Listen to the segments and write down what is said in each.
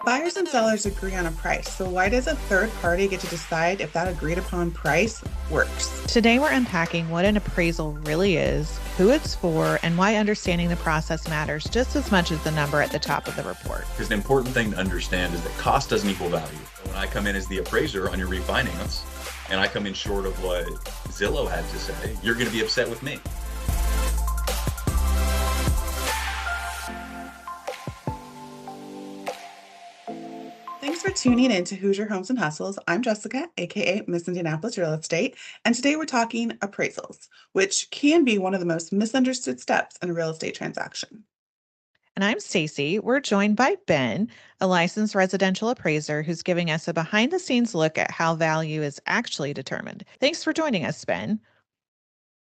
Buyers and sellers agree on a price, so why does a third party get to decide if that agreed upon price works? Today, we're unpacking what an appraisal really is, who it's for, and why understanding the process matters just as much as the number at the top of the report. Because the important thing to understand is that cost doesn't equal value. When I come in as the appraiser on your refinance, and I come in short of what Zillow had to say, you're going to be upset with me. Thanks for tuning in to Hoosier Homes and Hustles. I'm Jessica, aka Miss Indianapolis Real Estate, and today we're talking appraisals, which can be one of the most misunderstood steps in a real estate transaction. And I'm Stacy. We're joined by Ben, a licensed residential appraiser who's giving us a behind the scenes look at how value is actually determined. Thanks for joining us, Ben.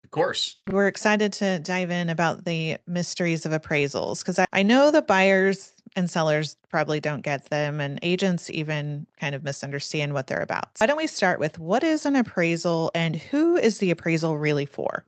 Of course. We're excited to dive in about the mysteries of appraisals because I know the buyers and sellers probably don't get them, and agents even kind of misunderstand what they're about. Why don't we start with what is an appraisal and who is the appraisal really for?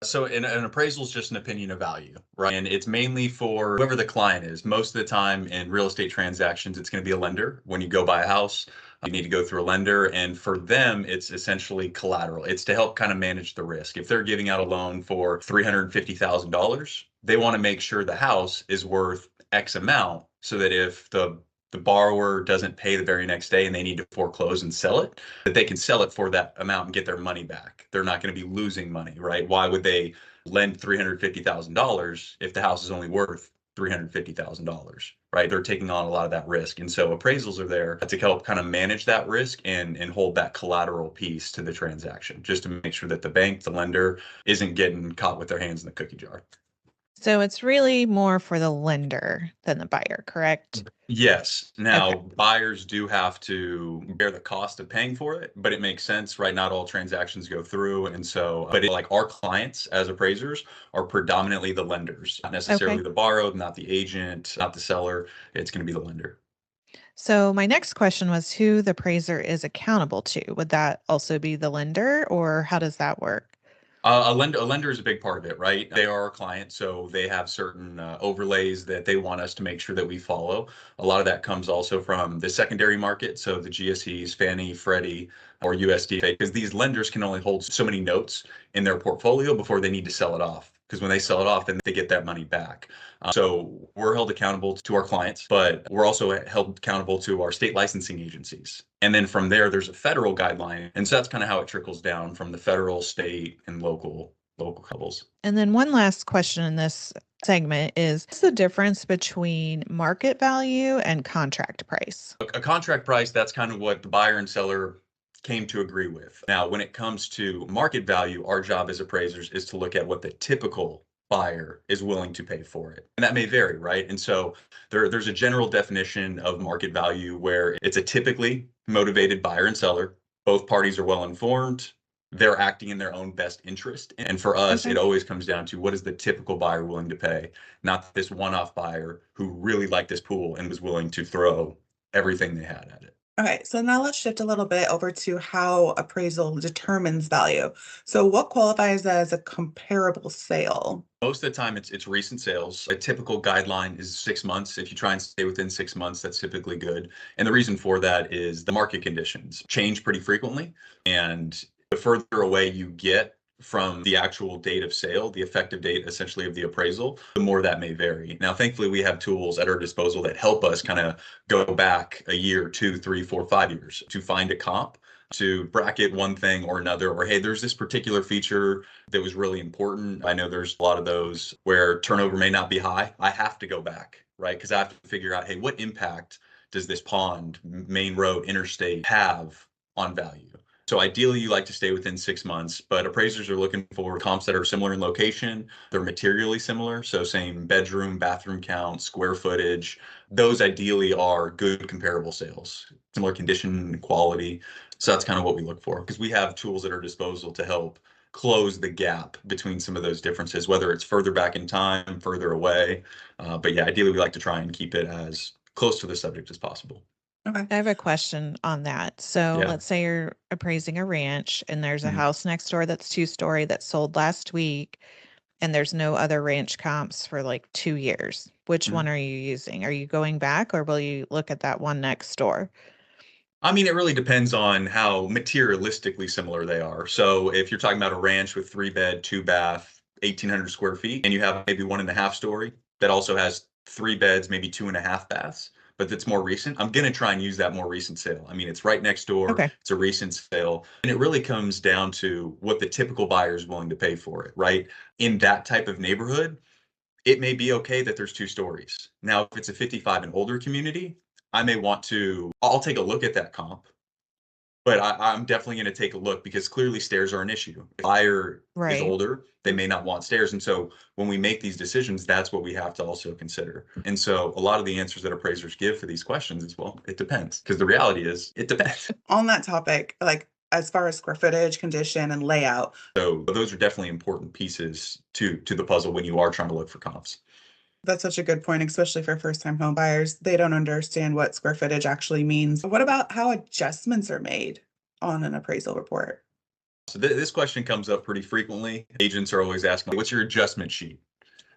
So an appraisal is just an opinion of value, right? And it's mainly for whoever the client is. Most of the time in real estate transactions, it's going to be a lender. When you go buy a house, you need to go through a lender. And for them, it's essentially collateral. It's to help kind of manage the risk. If they're giving out a loan for $350,000, they want to make sure the house is worth X amount so that if the borrower doesn't pay the very next day and they need to foreclose and sell it, that they can sell it for that amount and get their money back. They're not going to be losing money, right? Why would they lend $350,000 if the house is only worth $350,000, right? They're taking on a lot of that risk. And so appraisals are there to help kind of manage that risk and hold that collateral piece to the transaction, just to make sure that the bank, the lender, isn't getting caught with their hands in the cookie jar. So it's really more for the lender than the buyer, correct? Yes. Now, Okay. buyers do have to bear the cost of paying for it, but it makes sense, right? Not all transactions go through. And so, like our clients as appraisers are predominantly the lenders, not necessarily Okay. the borrowed, not the agent, not the seller. It's going to be the lender. So my next question was who the appraiser is accountable to. Would that also be the lender, or how does that work? A lender is a big part of it, right? They are our client, so they have certain overlays that they want us to make sure that we follow. A lot of that comes also from the secondary market, so the GSEs, Fannie, Freddie, or USDA, because these lenders can only hold so many notes in their portfolio before they need to sell it off. Because when they sell it off, then they get that money back. So we're held accountable to our clients, but we're also held accountable to our state licensing agencies. And then from there, there's a federal guideline. And so that's kind of how it trickles down from the federal, state, and local couples. And then one last question in this segment is what's the difference between market value and contract price? A contract price, that's kind of what the buyer and seller came to agree with. Now, when it comes to market value, our job as appraisers is to look at what the typical buyer is willing to pay for it. And that may vary, right? And so there's a general definition of market value where it's a typically motivated buyer and seller. Both parties are well informed. They're acting in their own best interest. And for us, Okay. it always comes down to what is the typical buyer willing to pay, not this one-off buyer who really liked this pool and was willing to throw everything they had at it. Okay, so now let's shift a little bit over to how appraisal determines value. So what qualifies as a comparable sale? Most of the time, it's recent sales. A typical guideline is 6 months. If you try and stay within 6 months, that's typically good. And the reason for that is the market conditions change pretty frequently. And the further away you get from the actual date of sale, the effective date essentially of the appraisal, the more that may vary. Now, thankfully, we have tools at our disposal that help us kind of go back a year, 2, 3, 4, 5 years to find a comp, to bracket one thing or another, or hey, there's this particular feature that was really important. I know there's a lot of those where turnover may not be high. I have to go back, right? Because I have to figure out, hey, what impact does this pond, main road, interstate have on value? So ideally, you like to stay within 6 months, but appraisers are looking for comps that are similar in location. They're materially similar. So same bedroom, bathroom count, square footage. Those ideally are good comparable sales, similar condition, quality. So that's kind of what we look for because we have tools at our disposal to help close the gap between some of those differences, whether it's further back in time, further away. But yeah, ideally, we like to try and keep it as close to the subject as possible. Okay. I have a question on that. So Yeah. let's say you're appraising a ranch and there's a Mhm. house next door that's 2-story that sold last week. and there's no other ranch comps for like 2 years. Which one are you using? Are you going back or will you look at that one next door? I mean, it really depends on how materialistically similar they are. So if you're talking about a ranch with 3 bed, 2 bath, 1,800 square feet, and you have maybe 1.5 story that also has 3 beds, maybe 2.5 baths, but that's more recent, I'm going to try and use that more recent sale. I mean, it's right next door. Okay. It's a recent sale. And it really comes down to what the typical buyer is willing to pay for it, right? In that type of neighborhood, it may be okay that there's 2 stories. Now, if it's a 55 and older community, I'll take a look at that comp, but I'm definitely going to take a look because clearly stairs are an issue. If the buyer is Right. older, they may not want stairs. And so when we make these decisions, that's what we have to also consider. And so a lot of the answers that appraisers give for these questions is, well, it depends. Because the reality is, it depends. On that topic, like as far as square footage, condition, and layout, So those are definitely important pieces to the puzzle when you are trying to look for comps. that's such a good point, especially for first-time home buyers. They don't understand what square footage actually means. What about how adjustments are made on an appraisal report? So this question comes up pretty frequently. Agents are always asking, what's your adjustment sheet?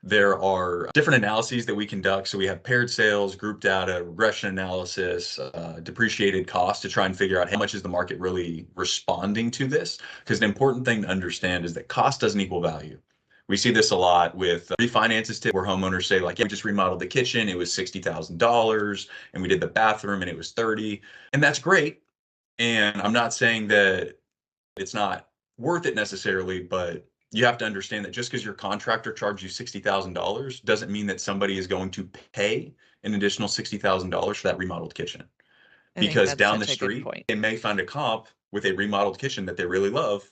There are different analyses that we conduct. So we have paired sales, group data, regression analysis, depreciated cost to try and figure out how much is the market really responding to this. Because an important thing to understand is that cost doesn't equal value. We see this a lot with refinances where homeowners say like, yeah, we just remodeled the kitchen. It was $60,000 and we did the bathroom and it was 30. And that's great. And I'm not saying that it's not worth it necessarily, but you have to understand that just because your contractor charged you $60,000 doesn't mean that somebody is going to pay an additional $60,000 for that remodeled kitchen. I think Because that's down the such a good street, point. they may find a comp with a remodeled kitchen that they really love,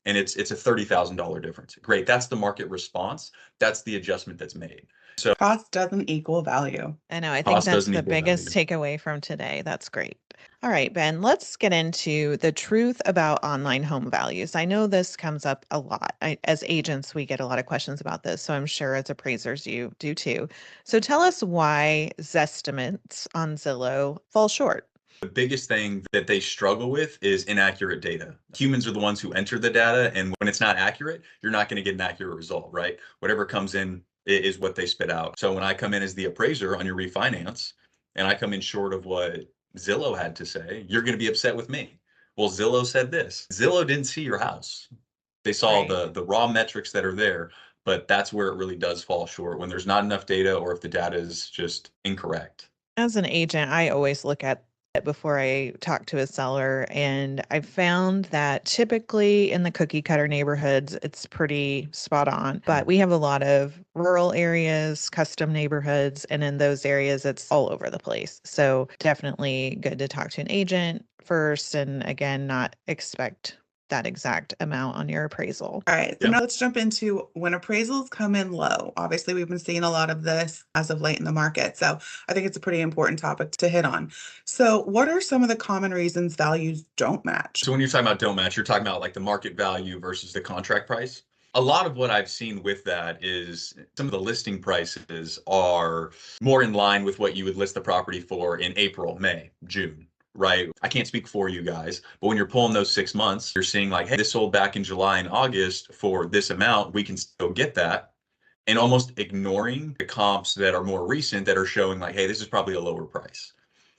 and it's a $30,000 difference. Great, that's the market response. That's the adjustment that's made. So Cost doesn't equal value. I know. I think cost that's doesn't the equal biggest value. takeaway from today. That's great. All right, Ben, let's get into the truth about online home values. I know this comes up a lot. As agents, we get a lot of questions about this. So I'm sure as appraisers, you do too. So tell us why Zestimates on Zillow fall short. The biggest thing that they struggle with is inaccurate data. Humans are the ones who enter the data, and when it's not accurate, you're not going to get an accurate result, right? Whatever comes in is what they spit out. So when I come in as the appraiser on your refinance, and I come in short of what Zillow had to say, you're going to be upset with me. Well, Zillow said this. Zillow didn't see your house. They saw Right. the raw metrics that are there, but that's where it really does fall short when there's not enough data or if the data is just incorrect. As an agent, I always look at it before I talk to a seller. And I've found that typically in the cookie cutter neighborhoods, it's pretty spot on. But we have a lot of rural areas, custom neighborhoods, and in those areas, it's all over the place. So definitely good to talk to an agent first. And again, not expect that exact amount on your appraisal. All right, so Yeah. now let's jump into when appraisals come in low. Obviously, we've been seeing a lot of this as of late in the market. So I think it's a pretty important topic to hit on. So, what are some of the common reasons values don't match? So when you're talking about don't match, you're talking about like the market value versus the contract price. A lot of what I've seen with that is some of the listing prices are more in line with what you would list the property for in April, May, June, right? I can't speak for you guys, but when you're pulling those 6 months, you're seeing like, hey, this sold back in July and August for this amount, we can still get that. And almost ignoring the comps that are more recent that are showing like, hey, this is probably a lower price.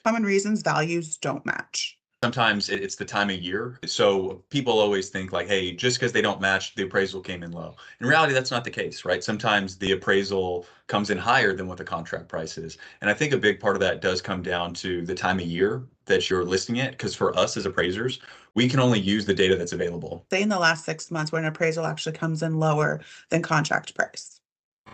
Common reasons values don't match. Sometimes it's the time of year. So people always think like, hey, just because they don't match, the appraisal came in low. In reality, that's not the case, right? Sometimes the appraisal comes in higher than what the contract price is. And I think a big part of that does come down to the time of year that you're listing it. Because for us as appraisers, we can only use the data that's available. Say in the last 6 months when an appraisal actually comes in lower than contract price.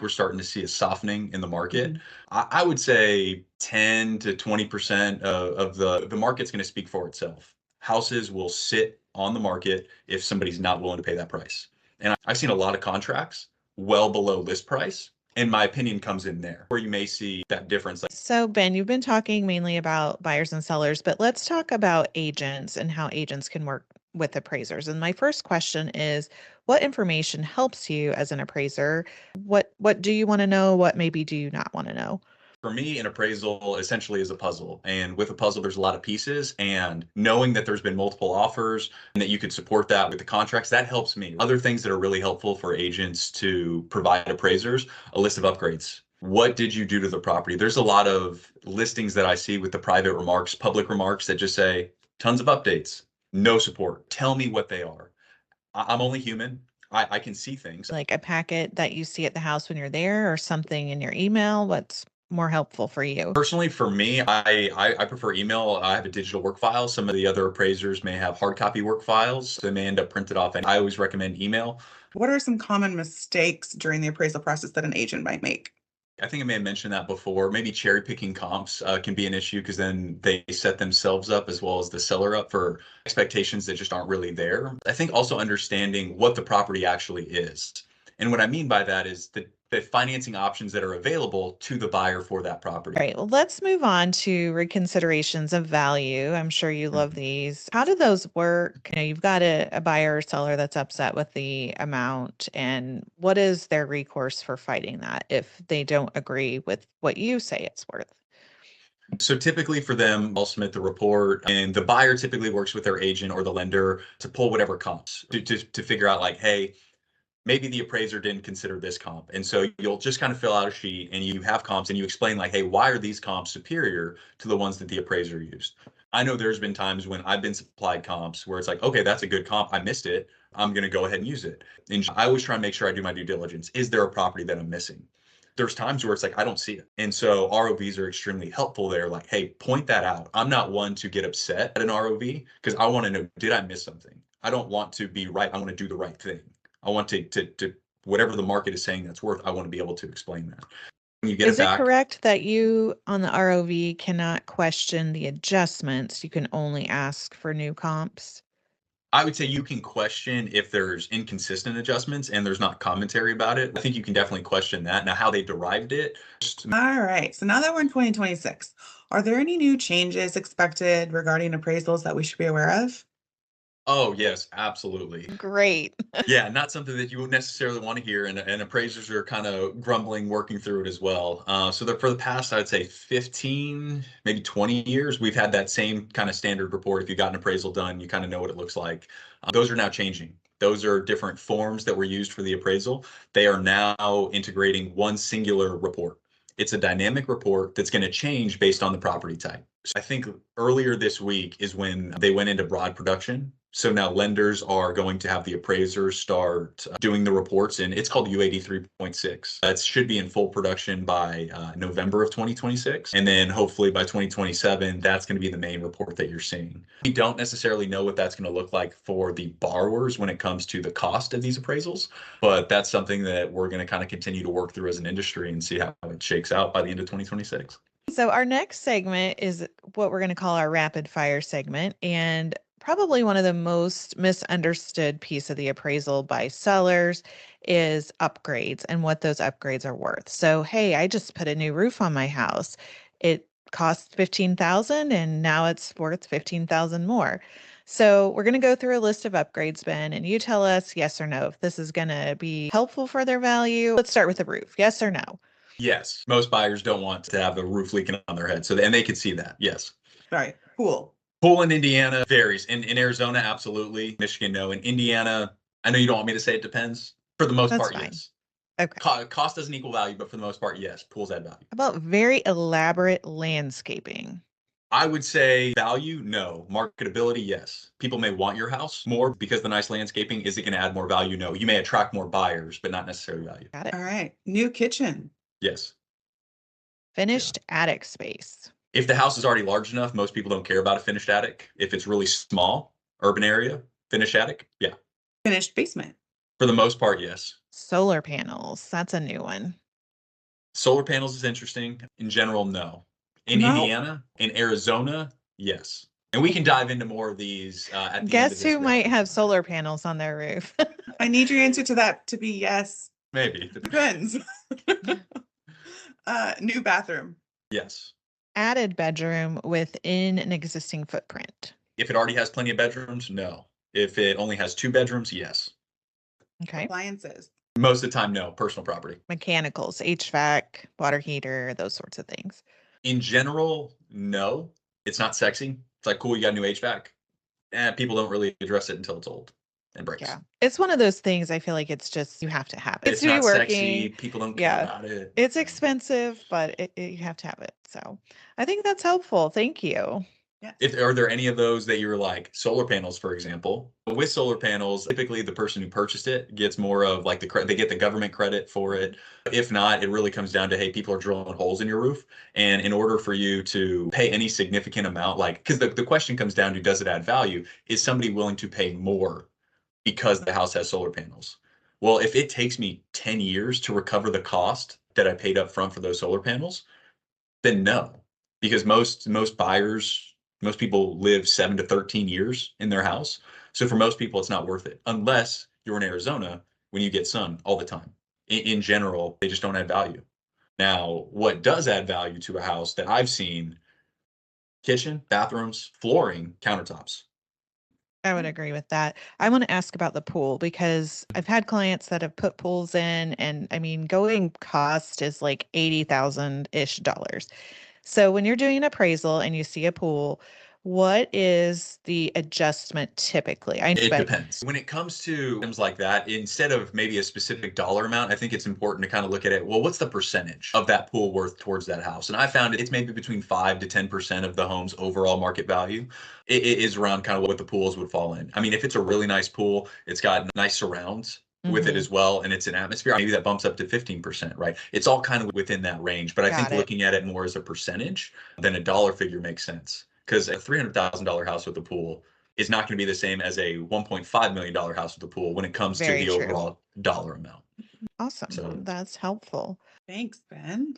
We're starting to see a softening in the market. I would say 10 to 20% of the market's going to speak for itself. Houses will sit on the market if somebody's not willing to pay that price. And I've seen a lot of contracts well below list price. And my opinion comes in there where you may see that difference. So, Ben, you've been talking mainly about buyers and sellers, but let's talk about agents and how agents can work with appraisers. And my first question is, what information helps you as an appraiser? What do you want to know? What maybe do you not want to know? For me, an appraisal essentially is a puzzle. And with a puzzle, there's a lot of pieces. And knowing that there's been multiple offers and that you could support that with the contracts, that helps me. Other things that are really helpful for agents to provide appraisers, a list of upgrades. What did you do to the property? There's a lot of listings that I see with the private remarks, public remarks that just say tons of updates, no support. Tell me what they are. I'm only human. I can see things. Like a packet that you see at the house when you're there or something in your email? What's more helpful for you? Personally, for me, I prefer email. I have a digital work file. Some of the other appraisers may have hard copy work files. They may end up printed off. And I always recommend email. What are some common mistakes during the appraisal process that an agent might make? I think I may have mentioned that before. Maybe cherry picking comps can be an issue because then they set themselves up as well as the seller up for expectations that just aren't really there. I think also understanding what the property actually is. And what I mean by that is the financing options that are available to the buyer for that property. All right, well, let's move on to reconsiderations of value. I'm sure you love these. How do those work? You've got a buyer or seller that's upset with the amount, and what is their recourse for fighting that if they don't agree with what you say it's worth? So typically for them, I'll submit the report and the buyer typically works with their agent or the lender to pull whatever comps to figure out like, hey, maybe the appraiser didn't consider this comp. And so you'll just kind of fill out a sheet and you have comps and you explain like, hey, why are these comps superior to the ones that the appraiser used? I know there's been times when I've been supplied comps where it's like, okay, that's a good comp. I missed it. I'm going to go ahead and use it. And I always try and make sure I do my due diligence. Is there a property that I'm missing? There's times where it's like, I don't see it. And so ROVs are extremely helpful there. Like, hey, point that out. I'm not one to get upset at an ROV because I want to know, did I miss something? I don't want to be right. I want to do the right thing. I want to whatever the market is saying that's worth, I want to be able to explain that. When you get Is it it back, correct that you on the ROV cannot question the adjustments? You can only ask for new comps? I would say you can question if there's inconsistent adjustments and there's not commentary about it. I think you can definitely question that. Now, how they derived it, All right, so now that we're in 2026, are there any new changes expected regarding appraisals that we should be aware of? oh, yes, absolutely. Great. Yeah, not something that you would necessarily want to hear, and appraisers are kind of grumbling, working through it as well. So that for the past, I'd say 15, maybe 20 years, we've had that same kind of standard report. If you got an appraisal done, you kind of know what it looks like. Those are now changing. Those are different forms that were used for the appraisal. They are now integrating one singular report. It's a dynamic report that's going to change based on the property type. So I think earlier this week is when they went into broad production. So now lenders are going to have the appraisers start doing the reports, and it's called UAD 3.6. That should be in full production by November of 2026. And then hopefully by 2027, that's going to be the main report that you're seeing. We don't necessarily know what that's going to look like for the borrowers when it comes to the cost of these appraisals, but that's something that we're going to kind of continue to work through as an industry and see how it shakes out by the end of 2026. So our next segment is what we're going to call our rapid fire segment. And probably one of the most misunderstood piece of the appraisal by sellers is upgrades and what those upgrades are worth. So, hey, I just put a new roof on my house. It cost 15,000 and now it's worth 15,000 more. So we're going to go through a list of upgrades, Ben, and you tell us yes or no if this is going to be helpful for their value. Let's start with the roof. Yes or no? Yes, most buyers don't want to have a roof leaking on their head. So, and they can see that. Yes. All right, cool. Pool in Indiana varies. In Arizona, absolutely. Michigan, no. In Indiana, I know you don't want me to say it depends. For the most That's part, fine. yes. Okay. Cost doesn't equal value, but for the most part, yes. Pools add value. How about very elaborate landscaping? I would say value, no. Marketability, yes. People may want your house more because the nice landscaping. Is it going to add more value? No. You may attract more buyers, but not necessarily value. Got it. All right, new kitchen. Yes. Finished attic space. If the house is already large enough, most people don't care about a finished attic. If it's really small, urban area, finished attic, yeah. Finished basement. For the most part, yes. Solar panels. That's a new one. Solar panels is interesting. In general, no. In No. Indiana, in Arizona, yes. And we can dive into more of these at the end of Guess this who might rapid have fire. solar panels on their roof? I need your answer to that to be yes. Maybe. Depends. New bathroom. Yes. Added bedroom within an existing footprint. If it already has plenty of bedrooms, no. If it only has 2 bedrooms, yes. Okay. Appliances. Most of the time, no. Personal property. Mechanicals, HVAC, water heater, those sorts of things. In general, no. It's not sexy. It's like, cool, you got a new HVAC. And people don't really address it until it's old and breaks. Yeah. It's one of those things I feel like it's just, you have to have it. It's to be not working. sexy. People don't care about it. It's expensive, but you have to have it. So I think that's helpful. Thank you. Yes. Are there any of those that you're like solar panels, for example? With solar panels, typically the person who purchased it gets more of like they get the government credit for it. If not, it really comes down to, hey, people are drilling holes in your roof. And in order for you to pay any significant amount, like, because the question comes down to, does it add value? Is somebody willing to pay more because the house has solar panels? Well, if it takes me 10 years to recover the cost that I paid up front for those solar panels, then no, because most buyers, most people live 7 to 13 years in their house. So for most people, it's not worth it unless you're in Arizona when you get sun all the time. In general, they just don't add value. Now, what does add value to a house that I've seen: kitchen, bathrooms, flooring, countertops. I would agree with that. I want to ask about the pool because I've had clients that have put pools in, and I mean, going cost is like $80,000-ish. So when you're doing an appraisal and you see a pool, what is the adjustment typically? I It expect depends. When it comes to items like that, instead of maybe a specific dollar amount, I think it's important to kind of look at it. Well, what's the percentage of that pool worth towards that house? And I found it's maybe between 5 to 10% of the home's overall market value. It is around kind of what the pools would fall in. I mean, if it's a really nice pool, it's got nice surrounds with it as well, and it's an atmosphere, maybe that bumps up to 15%, right? It's all kind of within that range. But I think Got it. looking at it more as a percentage than a dollar figure makes sense. Because a $300,000 house with a pool is not going to be the same as a $1.5 million house with a pool when it comes Very to the true. overall dollar amount. Awesome. So- That's helpful. Thanks, Ben.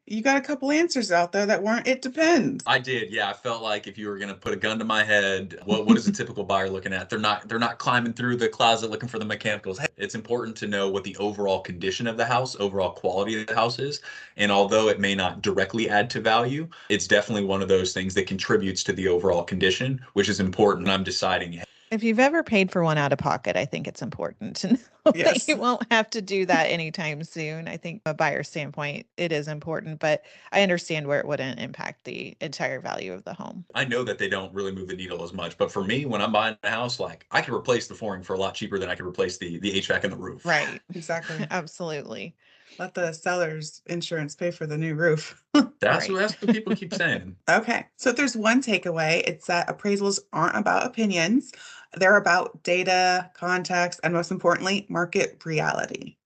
You got a couple answers out there that weren't "it depends." I did, yeah. I felt like if you were going to put a gun to my head, what is a typical buyer looking at? They're not climbing through the closet looking for the mechanicals. Hey, it's important to know what the overall condition of the house, overall quality of the house is. And although it may not directly add to value, it's definitely one of those things that contributes to the overall condition, which is important. I'm deciding, If you've ever paid for one out of pocket, I think it's important to know Yes. that you won't have to do that anytime soon. I think from a buyer standpoint, it is important, but I understand where it wouldn't impact the entire value of the home. I know that they don't really move the needle as much, but for me, when I'm buying a house, like I could replace the flooring for a lot cheaper than I could replace the HVAC and the roof. Right. Exactly. Absolutely. Let the seller's insurance pay for the new roof. That's Right. what people keep saying. Okay, so if there's one takeaway, it's that appraisals aren't about opinions. They're about data, context, and most importantly, market reality.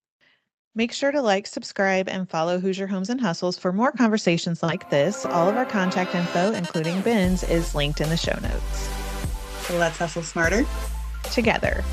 Make sure to like, subscribe, and follow Hoosier Homes and Hustles for more conversations like this. All of our contact info, including Ben's, is linked in the show notes. So let's hustle smarter. Together.